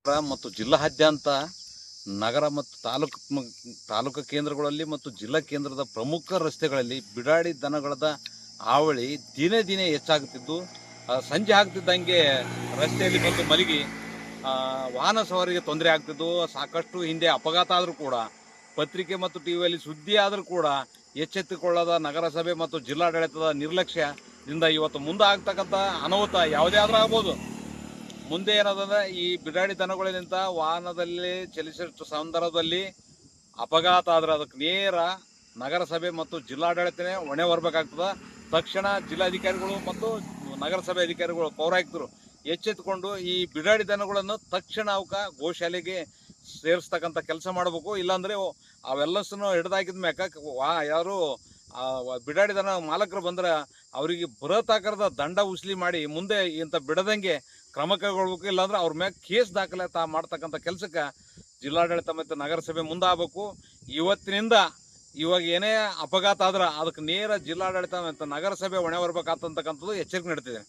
ಮತ್ತು ಜಿಲ್ಲಾದ್ಯಂತ ನಗರ ಮತ್ತು ತಾಲೂಕು ಕೇಂದ್ರಗಳಲ್ಲಿ ಮತ್ತು ಜಿಲ್ಲಾ ಕೇಂದ್ರದ ಪ್ರಮುಖ ರಸ್ತೆಗಳಲ್ಲಿ ಬಿಡಾಡಿ ದನಗಳದ ಹಾವಳಿ ದಿನೇ ದಿನೇ ಹೆಚ್ಚಾಗುತ್ತಿದ್ದು, ಸಂಜೆ ಆಗ್ತಿದ್ದಂಗೆ ರಸ್ತೆಯಲ್ಲಿ ಬಂದು ಮಲಗಿ ವಾಹನ ಸವಾರಿಗೆ ತೊಂದರೆ ಆಗ್ತಿದ್ದು, ಸಾಕಷ್ಟು ಹಿಂದೆ ಅಪಘಾತ ಆದರೂ ಕೂಡ ಪತ್ರಿಕೆ ಮತ್ತು ಟಿವಿಯಲ್ಲಿ ಸುದ್ದಿ ಆದರೂ ಕೂಡ ಎಚ್ಚೆತ್ತುಕೊಳ್ಳದ ನಗರಸಭೆ ಮತ್ತು ಜಿಲ್ಲಾಡಳಿತದ ನಿರ್ಲಕ್ಷ್ಯದಿಂದ ಇವತ್ತು ಮುಂದೆ ಆಗ್ತಕ್ಕಂಥ ಅನಾಹುತ ಯಾವುದೇ ಆದರೂ ಆಗ್ಬೋದು. ಮುಂದೆ ಏನಾದಂದ್ರೆ ಈ ಬಿಡಾಡಿ ದನಗಳಿಂದ ವಾಹನದಲ್ಲಿ ಚಲಿಸಿದ ಸಂದರ್ಭದಲ್ಲಿ ಅಪಘಾತ ಆದ್ರೆ ಅದಕ್ಕೆ ನೇರ ನಗರಸಭೆ ಮತ್ತು ಜಿಲ್ಲಾಡಳಿತನೇ ಹೊಣೆ ಹೊರಬೇಕಾಗ್ತದೆ. ತಕ್ಷಣ ಜಿಲ್ಲಾಧಿಕಾರಿಗಳು ಮತ್ತು ನಗರಸಭೆ ಅಧಿಕಾರಿಗಳು, ಪೌರಾಯುಕ್ತರು ಎಚ್ಚೆತ್ತುಕೊಂಡು ಈ ಬಿಡಾಡಿ ದನಗಳನ್ನು ತಕ್ಷಣ ಅವಕ್ಕೆ ಗೋಶಾಲೆಗೆ ಸೇರಿಸ್ತಕ್ಕಂಥ ಕೆಲಸ ಮಾಡಬೇಕು. ಇಲ್ಲಾಂದರೆ ಅವೆಲ್ಲಸನ್ನು ಹಿಡಿದಾಕಿದ ಮ್ಯಾಕ ಯಾರು ಬಿಡಾಡಿ ದನ ಮಾಲಕರು ಬಂದ್ರೆ ಅವರಿಗೆ ಬೃಹತ್ ಆಕಾರದ ದಂಡ ಉಸ್ಲಿ ಮಾಡಿ ಮುಂದೆ ಇಂಥ ಬಿಡದಂಗೆ ಕ್ರಮ ಕೈಗೊಳ್ಬೇಕು. ಇಲ್ಲಾಂದ್ರೆ ಅವ್ರ ಮ್ಯಾಗ ಕೇಸ್ ದಾಖಲೆ ಮಾಡ್ತಕ್ಕಂಥ ಕೆಲಸಕ್ಕೆ ಜಿಲ್ಲಾಡಳಿತ ಮತ್ತು ನಗರಸಭೆ ಮುಂದಾಗಬೇಕು. ಇವತ್ತಿನಿಂದ ಇವಾಗ ಏನೇ ಅಪಘಾತ ಆದ್ರೆ ಅದಕ್ಕೆ ನೇರ ಜಿಲ್ಲಾಡಳಿತ ಮತ್ತು ನಗರಸಭೆ ಹೊಣೆ ಹೊರಬೇಕಾಗ್ತಕ್ಕಂಥದ್ದು ಎಚ್ಚರಿಕೆ ನೀಡ್ತಿದೆ.